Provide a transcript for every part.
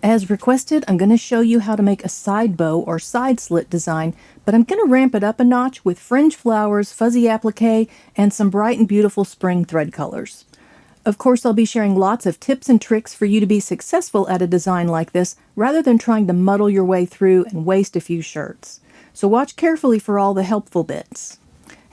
As requested, I'm going to show you how to make a side bow or side slit design, but I'm going to ramp it up a notch with fringe flowers, fuzzy applique, and some bright and beautiful spring thread colors. Of course, I'll be sharing lots of tips and tricks for you to be successful at a design like this, rather than trying to muddle your way through and waste a few shirts. So watch carefully for all the helpful bits.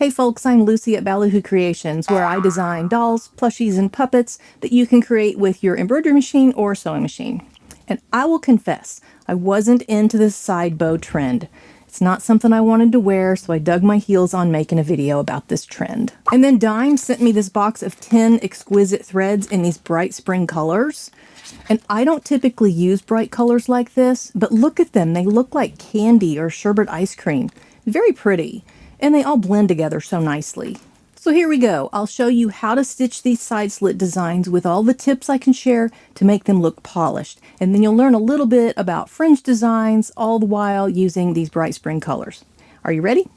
Hey folks, I'm Lucy at Ballyhoo Creations, where I design dolls, plushies, and puppets that you can create with your embroidery machine or sewing machine. And I will confess, I wasn't into this side bow trend. It's not something I wanted to wear, so I dug my heels on making a video about this trend. And then Dime sent me this box of 10 exquisite threads in these bright spring colors. And I don't typically use bright colors like this, but look at them. They look like candy or sherbet ice cream. Very pretty. And they all blend together so nicely. So here we go. I'll show you how to stitch these side slit designs with all the tips I can share to make them look polished. And then you'll learn a little bit about fringe designs, all the while using these bright spring colors. Are you ready?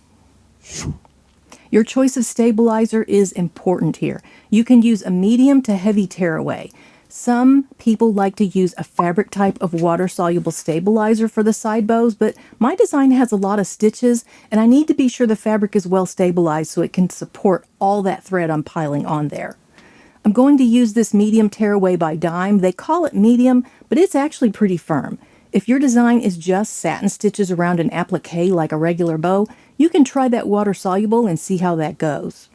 Your choice of stabilizer is important here. You can use a medium to heavy tearaway. Some people like to use a fabric type of water-soluble stabilizer for the side bows, but my design has a lot of stitches, and I need to be sure the fabric is well stabilized so it can support all that thread I'm piling on there. I'm going to use this medium tearaway by Dime. They call it medium, but it's actually pretty firm. If your design is just satin stitches around an applique like a regular bow, you can try that water-soluble and see how that goes.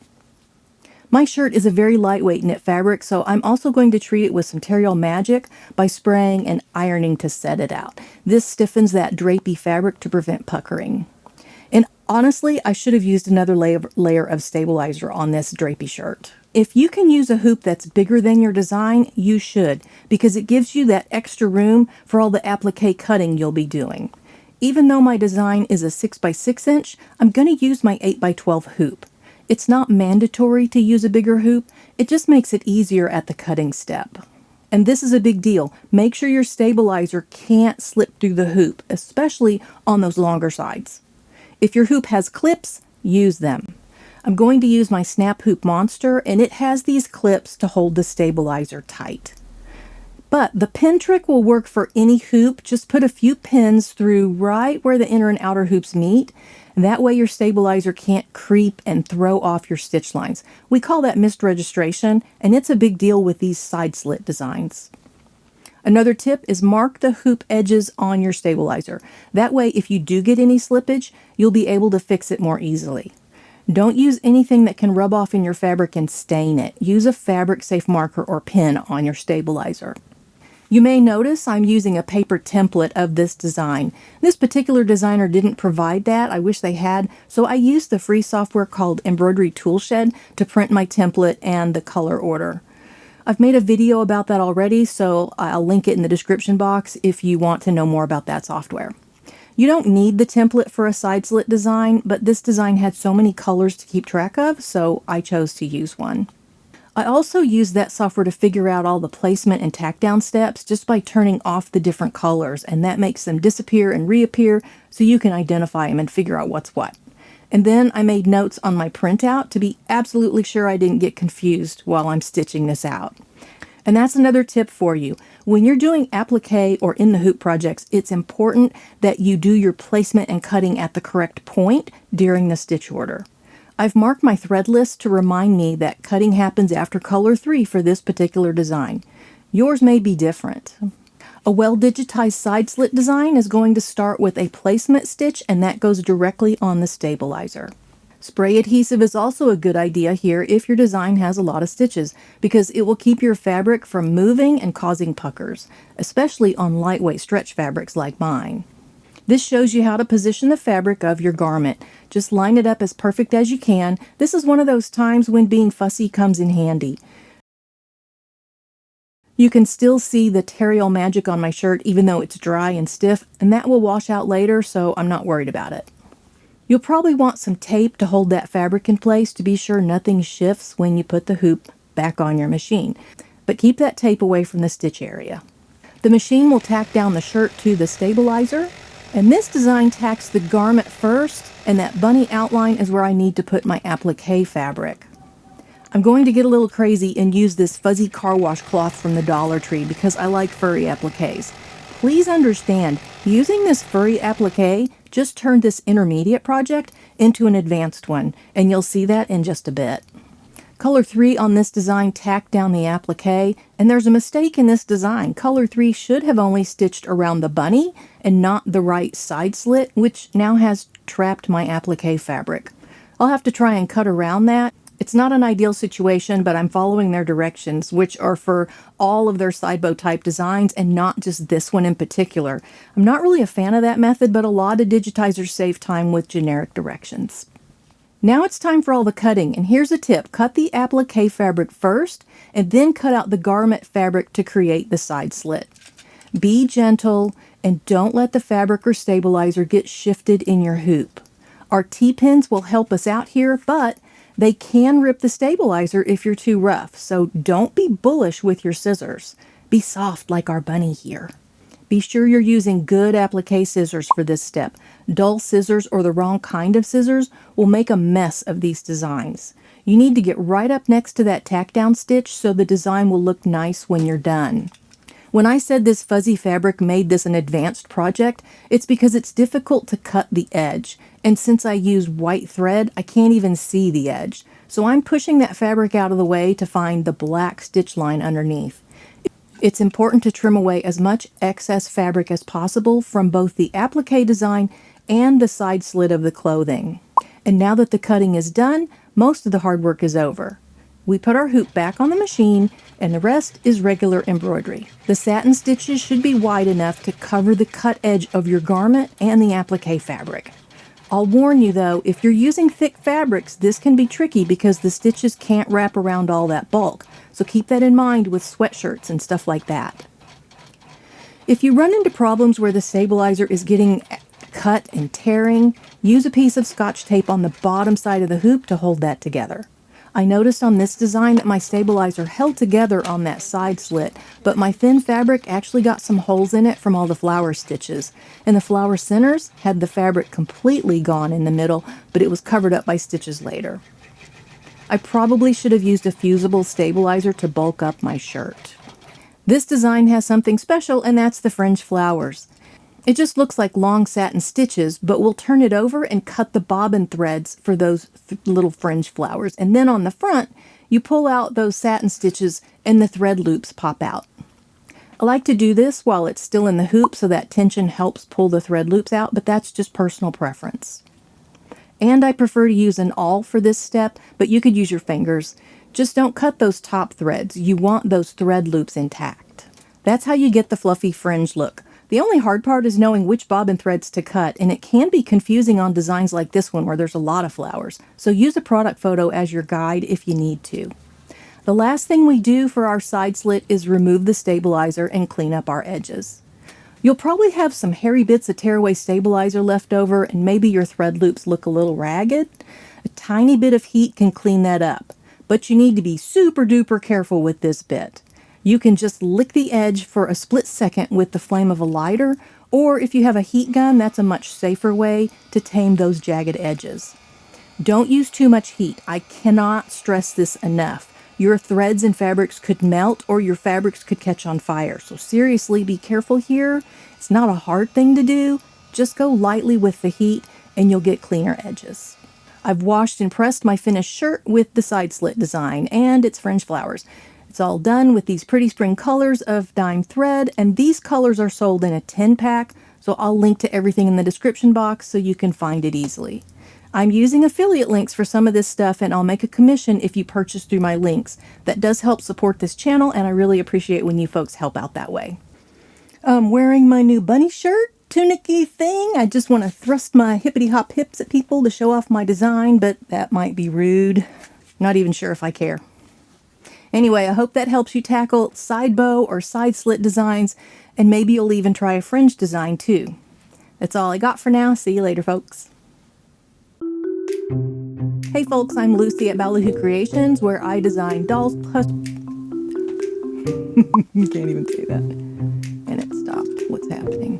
My shirt is a very lightweight knit fabric, so I'm also going to treat it with some Terreal Magic by spraying and ironing to set it out. This stiffens that drapey fabric to prevent puckering. And honestly, I should have used another layer of stabilizer on this drapey shirt. If you can use a hoop that's bigger than your design, you should, because it gives you that extra room for all the applique cutting you'll be doing. Even though my design is a 6x6 inch, I'm going to use my 8x12 hoop. It's not mandatory to use a bigger hoop, it just makes it easier at the cutting step. And this is a big deal. Make sure your stabilizer can't slip through the hoop, especially on those longer sides. If your hoop has clips, use them. I'm going to use my Snap Hoop Monster, and it has these clips to hold the stabilizer tight. But the pin trick will work for any hoop. Just put a few pins through right where the inner and outer hoops meet. That way your stabilizer can't creep and throw off your stitch lines. We call that missed registration, and it's a big deal with these side slit designs. Another tip is mark the hoop edges on your stabilizer. That way, if you do get any slippage, you'll be able to fix it more easily. Don't use anything that can rub off in your fabric and stain it. Use a fabric safe marker or pin on your stabilizer. You may notice I'm using a paper template of this design. This particular designer didn't provide that. I wish they had. So I used the free software called Embroidery Toolshed to print my template and the color order. I've made a video about that already, so I'll link it in the description box if you want to know more about that software. You don't need the template for a side slit design, but this design had so many colors to keep track of, so I chose to use one. I also use that software to figure out all the placement and tack down steps just by turning off the different colors, and that makes them disappear and reappear so you can identify them and figure out what's what. And then I made notes on my printout to be absolutely sure I didn't get confused while I'm stitching this out. And that's another tip for you. When you're doing applique or in the hoop projects, it's important that you do your placement and cutting at the correct point during the stitch order. I've marked my thread list to remind me that cutting happens after color 3 for this particular design. Yours may be different. A well-digitized side slit design is going to start with a placement stitch, and that goes directly on the stabilizer. Spray adhesive is also a good idea here if your design has a lot of stitches, because it will keep your fabric from moving and causing puckers, especially on lightweight stretch fabrics like mine. This shows you how to position the fabric of your garment. Just line it up as perfect as you can. This is one of those times when being fussy comes in handy. You can still see the Terreal Magic on my shirt even though it's dry and stiff, and that will wash out later, so I'm not worried about it. You'll probably want some tape to hold that fabric in place to be sure nothing shifts when you put the hoop back on your machine. But keep that tape away from the stitch area. The machine will tack down the shirt to the stabilizer, and this design tacks the garment first, and that bunny outline is where I need to put my applique fabric. I'm going to get a little crazy and use this fuzzy car wash cloth from the Dollar Tree because I like furry appliques. Please understand, using this furry applique just turned this intermediate project into an advanced one, and you'll see that in just a bit. Color 3 on this design tacked down the applique, and there's a mistake in this design. Color 3 should have only stitched around the bunny and not the right side slit, which now has trapped my applique fabric. I'll have to try and cut around that. It's not an ideal situation, but I'm following their directions, which are for all of their side bow type designs and not just this one in particular. I'm not really a fan of that method, but a lot of digitizers save time with generic directions. Now it's time for all the cutting, and here's a tip. Cut the applique fabric first, and then cut out the garment fabric to create the side slit. Be gentle, and don't let the fabric or stabilizer get shifted in your hoop. Our T-pins will help us out here, but they can rip the stabilizer if you're too rough, so don't be bullish with your scissors. Be soft like our bunny here. Be sure you're using good applique scissors for this step. Dull scissors or the wrong kind of scissors will make a mess of these designs. You need to get right up next to that tack down stitch so the design will look nice when you're done. When I said this fuzzy fabric made this an advanced project, it's because it's difficult to cut the edge. And since I use white thread, I can't even see the edge. So I'm pushing that fabric out of the way to find the black stitch line underneath. It's important to trim away as much excess fabric as possible from both the applique design and the side slit of the clothing. And now that the cutting is done, most of the hard work is over. We put our hoop back on the machine, and the rest is regular embroidery. The satin stitches should be wide enough to cover the cut edge of your garment and the applique fabric. I'll warn you though, if you're using thick fabrics, this can be tricky because the stitches can't wrap around all that bulk. So keep that in mind with sweatshirts and stuff like that. If you run into problems where the stabilizer is getting cut and tearing, use a piece of Scotch tape on the bottom side of the hoop to hold that together. I noticed on this design that my stabilizer held together on that side slit, but my thin fabric actually got some holes in it from all the flower stitches. And the flower centers had the fabric completely gone in the middle, but it was covered up by stitches later. I probably should have used a fusible stabilizer to bulk up my shirt. This design has something special, and that's the fringe flowers. It just looks like long satin stitches, but we'll turn it over and cut the bobbin threads for those little fringe flowers. And then on the front, you pull out those satin stitches and the thread loops pop out. I like to do this while it's still in the hoop so that tension helps pull the thread loops out, but that's just personal preference. And I prefer to use an awl for this step, but you could use your fingers. Just don't cut those top threads. You want those thread loops intact. That's how you get the fluffy fringe look. The only hard part is knowing which bobbin threads to cut, and it can be confusing on designs like this one where there's a lot of flowers. So use a product photo as your guide if you need to. The last thing we do for our side slit is remove the stabilizer and clean up our edges. You'll probably have some hairy bits of tearaway stabilizer left over, and maybe your thread loops look a little ragged. A tiny bit of heat can clean that up, but you need to be super duper careful with this bit. You can just lick the edge for a split second with the flame of a lighter, or if you have a heat gun, that's a much safer way to tame those jagged edges. Don't use too much heat. I cannot stress this enough. Your threads and fabrics could melt, or your fabrics could catch on fire. So seriously, be careful here. It's not a hard thing to do. Just go lightly with the heat and you'll get cleaner edges. I've washed and pressed my finished shirt with the side slit design and its fringe flowers. It's all done with these pretty spring colors of dime thread, and these colors are sold in a 10-pack, so I'll link to everything in the description box so you can find it easily. I'm using affiliate links for some of this stuff, and I'll make a commission if you purchase through my links. That does help support this channel, and I really appreciate when you folks help out that way. I'm wearing my new bunny shirt, tunic-y thing. I just want to thrust my hippity-hop hips at people to show off my design, but that might be rude. Not even sure if I care. Anyway, I hope that helps you tackle side bow or side slit designs, and maybe you'll even try a fringe design too. That's all I got for now. See you later, folks. Hey folks, I'm Lucy at Ballyhoo Creations, where I design dolls plus... Can't even say that. And it stopped. What's happening?